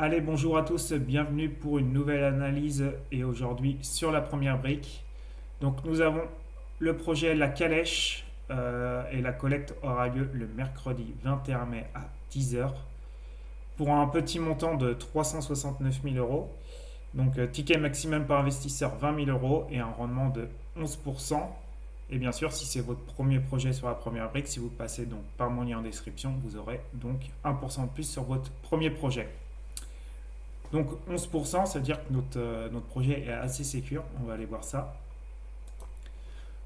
Allez, bonjour à tous, bienvenue pour une nouvelle analyse et aujourd'hui sur la première brique. Donc nous avons le projet La Calèche et la collecte aura lieu le mercredi 21 mai à 10 heures pour un petit montant de 369 000 euros. Donc ticket maximum par investisseur 20 000 euros et un rendement de 11%. Et bien sûr, si c'est votre premier projet sur la première brique, si vous passez donc par mon lien en description, vous aurez donc 1% de plus sur votre premier projet. Donc 11%, ça veut dire que notre projet est assez sécure. On va aller voir ça.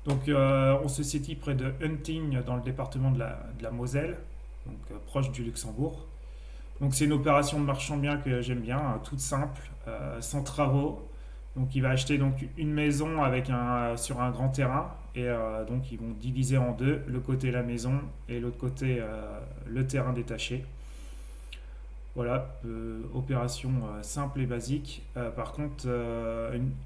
Donc on se situe près de Hunting dans le département de la Moselle, donc proche du Luxembourg. Donc c'est une opération de marchand bien que j'aime bien, toute simple, sans travaux. Donc il va acheter donc une maison sur un grand terrain et donc ils vont diviser en deux, le côté la maison et l'autre côté le terrain détaché. Voilà, opération simple et basique. Par contre,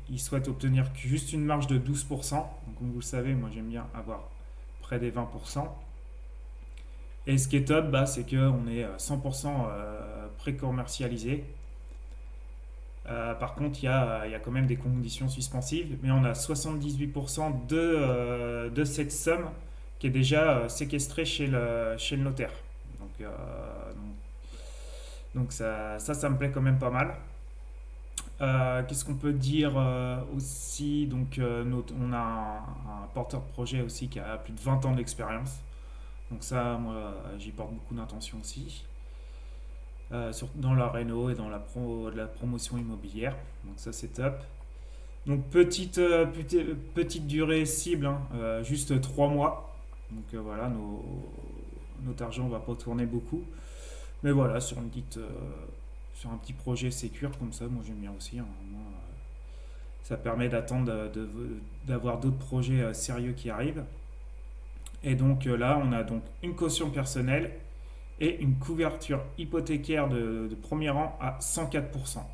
il souhaite obtenir juste une marge de 12%. Donc, comme vous le savez, moi j'aime bien avoir près des 20%. Et ce qui est top, c'est qu'on est 100% pré-commercialisé. Par contre, il y a quand même des conditions suspensives, mais on a 78% de cette somme qui est déjà séquestrée chez le notaire. Donc, ça me plaît quand même pas mal. Qu'est-ce qu'on peut dire aussi. Donc, on a un porteur de projet aussi qui a plus de 20 ans d'expérience. Donc ça, moi, j'y porte beaucoup d'intention aussi. Dans la réno et dans la promotion immobilière. Donc ça, c'est top. Donc petite durée cible, hein, juste 3 mois. Donc voilà, notre argent ne va pas tourner beaucoup. Mais voilà, sur un petit projet sécure comme ça, moi j'aime bien aussi, hein. Moi, ça permet d'attendre d'avoir d'autres projets sérieux qui arrivent. Et donc là, on a donc une caution personnelle et une couverture hypothécaire de premier rang à 104%. Donc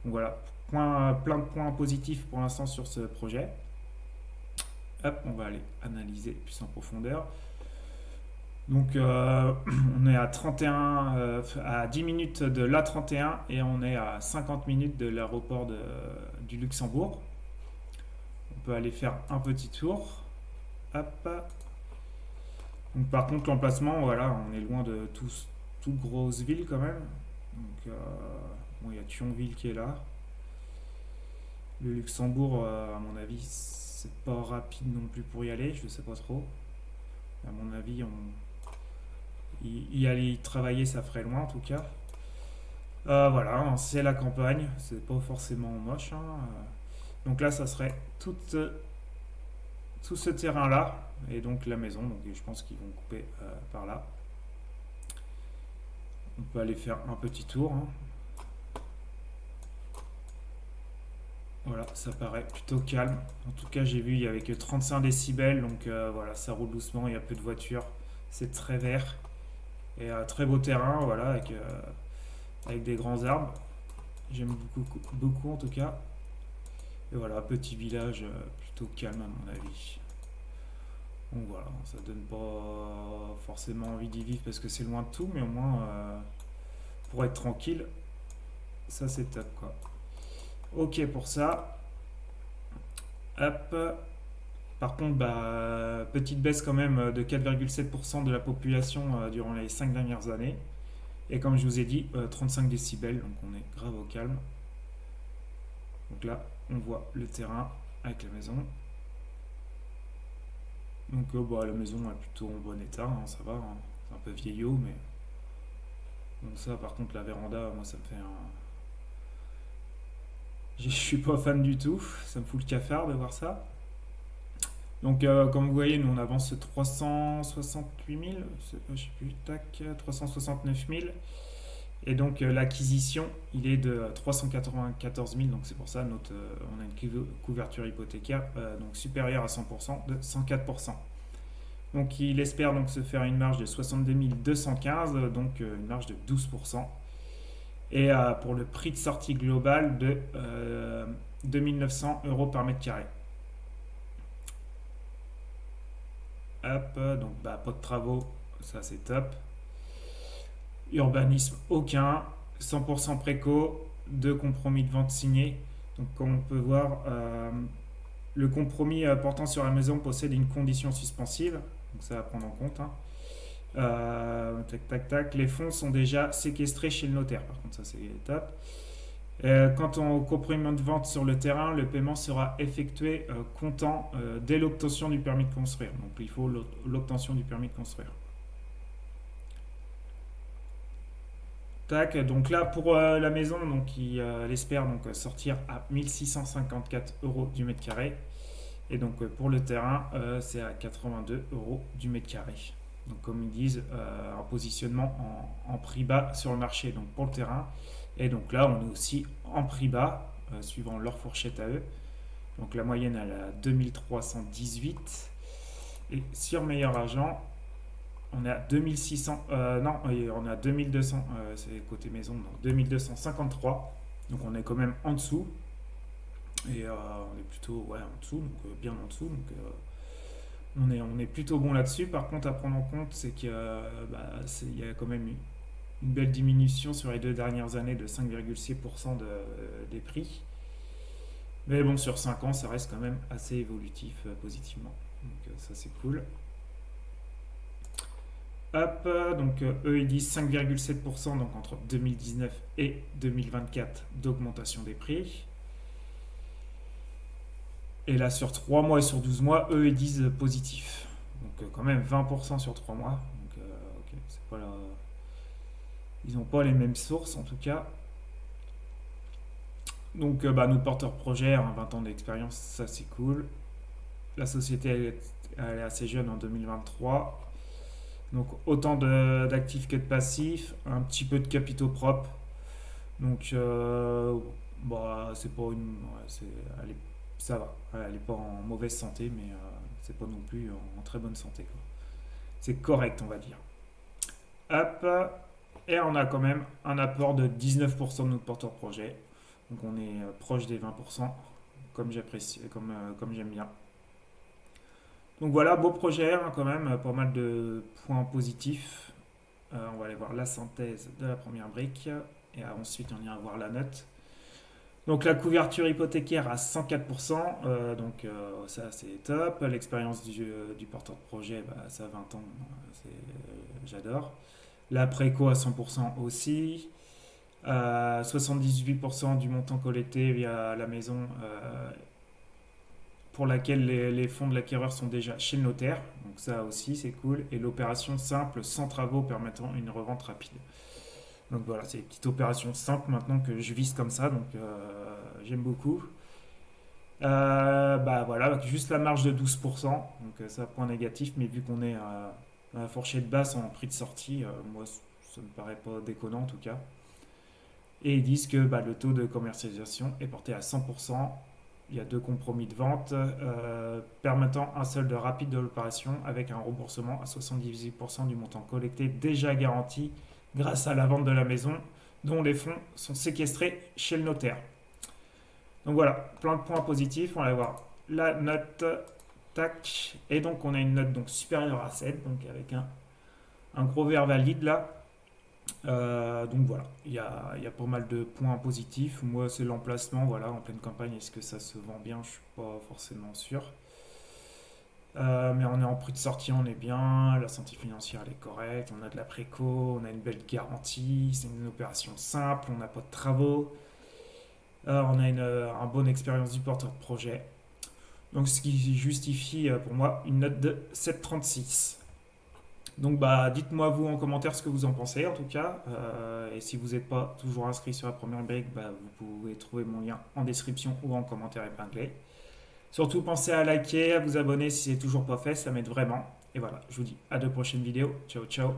voilà, plein de points positifs pour l'instant sur ce projet. Hop, on va aller analyser plus en profondeur. Donc on est à 31, à 10 minutes de l'A31 et on est à 50 minutes de l'aéroport du Luxembourg. On peut aller faire un petit tour. Hop. Donc par contre l'emplacement, voilà, on est loin de toute grosse ville quand même. Donc bon, il y a Thionville qui est là. Le Luxembourg, à mon avis, c'est pas rapide non plus pour y aller, je sais pas trop. À mon avis, y aller y travailler, ça ferait loin en tout cas. Voilà, hein, c'est la campagne, c'est pas forcément moche, hein. Donc là, ça serait tout ce terrain-là et donc la maison. Donc je pense qu'ils vont couper par là. On peut aller faire un petit tour, hein. Voilà, ça paraît plutôt calme. En tout cas, j'ai vu, il y avait que 35 décibels, donc voilà, ça roule doucement, il y a peu de voitures. C'est très vert et très beau terrain, voilà, avec des grands arbres. J'aime beaucoup, beaucoup en tout cas. Et voilà, petit village plutôt calme à mon avis. Donc voilà, ça donne pas forcément envie d'y vivre parce que c'est loin de tout, mais au moins pour être tranquille, ça c'est top quoi. Ok pour ça. Hop. Par contre, petite baisse quand même de 4,7% de la population durant les 5 dernières années. Et comme je vous ai dit, 35 décibels, donc on est grave au calme. Donc là, on voit le terrain avec la maison. Donc la maison est plutôt en bon état, hein, ça va, hein. C'est un peu vieillot, mais... Donc ça, par contre, la véranda, moi, ça me fait un... Je suis pas fan du tout, ça me fout le cafard de voir ça. Donc, comme vous voyez, nous on avance 368 000, je sais plus, tac, 369 000. Et donc, l'acquisition, il est de 394 000, donc c'est pour ça on a une couverture hypothécaire donc supérieure à 100%, de 104%. Donc, il espère donc se faire une marge de 62 215, donc une marge de 12%. Et pour le prix de sortie global de 2 900 euros par mètre carré. Hop, donc pas de travaux, ça c'est top. Urbanisme aucun, 100% préco, 2 compromis de vente signés. Donc comme on peut voir, le compromis portant sur la maison possède une condition suspensive, donc ça à prendre en compte, hein. Tac, tac, tac. Les fonds sont déjà séquestrés chez le notaire, par contre ça c'est top. Quant au compromis de vente sur le terrain, le paiement sera effectué comptant dès l'obtention du permis de construire. Donc il faut l'obtention du permis de construire. Tac, donc là pour la maison, donc elle espère donc sortir à 1654 € du mètre carré. Et donc pour le terrain, c'est à 82 € du mètre carré. Donc comme ils disent, un positionnement en prix bas sur le marché donc pour le terrain. Et donc là, on est aussi en prix bas, suivant leur fourchette à eux. Donc la moyenne elle est à 2318. Et sur meilleur agent, on est à 2600. Non, on est à 2200. C'est côté maison, donc 2253. Donc on est quand même en dessous. Et on est plutôt ouais, en dessous, donc bien en dessous. Donc on est plutôt bon là-dessus. Par contre, à prendre en compte, c'est qu'il y a quand même une belle diminution sur les 2 dernières années de 5,6% des prix. Mais bon, sur 5 ans, ça reste quand même assez évolutif positivement. Donc ça, c'est cool. Hop, donc eux, ils disent 5,7%, donc entre 2019 et 2024 d'augmentation des prix. Et là, sur 3 mois et sur 12 mois, eux, ils disent positif. Donc quand même 20% sur 3 mois. Donc ok, c'est pas ils n'ont pas les mêmes sources en tout cas. Donc notre porteur projet, hein, 20 ans d'expérience, ça c'est cool. La société elle est assez jeune en 2023. Donc autant d'actifs que de passifs, un petit peu de capitaux propres. Donc c'est pas une. Ouais, ça va. Ouais, elle est pas en mauvaise santé, mais c'est pas non plus en très bonne santé, quoi. C'est correct, on va dire. Hop. Et on a quand même un apport de 19% de notre porteur projet. Donc on est proche des 20%, comme j'apprécie, comme j'aime bien. Donc voilà, beau projet, hein, quand même, pas mal de points positifs. On va aller voir la synthèse de la première brique. Et ensuite, on ira voir la note. Donc la couverture hypothécaire à 104%, ça c'est top. L'expérience du porteur de projet, ça a 20 ans, j'adore. La préco à 100% aussi. 78% du montant collecté via la maison pour laquelle les fonds de l'acquéreur sont déjà chez le notaire. Donc ça aussi c'est cool. Et l'opération simple sans travaux permettant une revente rapide. Donc voilà, c'est une petite opération simple maintenant que je vise comme ça. Donc j'aime beaucoup. Voilà, juste la marge de 12%. Donc ça, point négatif. Mais vu qu'on est à la fourchette basse en prix de sortie, moi ça me paraît pas déconnant en tout cas. Et ils disent que le taux de commercialisation est porté à 100%. Il y a 2 compromis de vente permettant un solde rapide de l'opération avec un remboursement à 78% du montant collecté déjà garanti grâce à la vente de la maison dont les fonds sont séquestrés chez le notaire. Donc voilà, plein de points positifs. On va aller voir la note. Tac. Et donc on a une note donc supérieure à 7, donc avec un gros vert valide là. Donc voilà, il y a pas mal de points positifs. Moi, c'est l'emplacement, voilà, en pleine campagne. Est-ce que ça se vend bien? Je suis pas forcément sûr. Mais on est en prix de sortie, on est bien. La santé financière, elle est correcte. On a de la préco, on a une belle garantie. C'est une opération simple, on n'a pas de travaux. On a une bonne expérience du porteur de projet. Donc, ce qui justifie pour moi une note de 7,36. Donc dites-moi vous en commentaire ce que vous en pensez en tout cas. Et si vous n'êtes pas toujours inscrit sur la première brique, vous pouvez trouver mon lien en description ou en commentaire épinglé. Surtout pensez à liker, à vous abonner si c'est toujours pas fait, ça m'aide vraiment. Et voilà, je vous dis à de prochaines vidéos. Ciao ciao.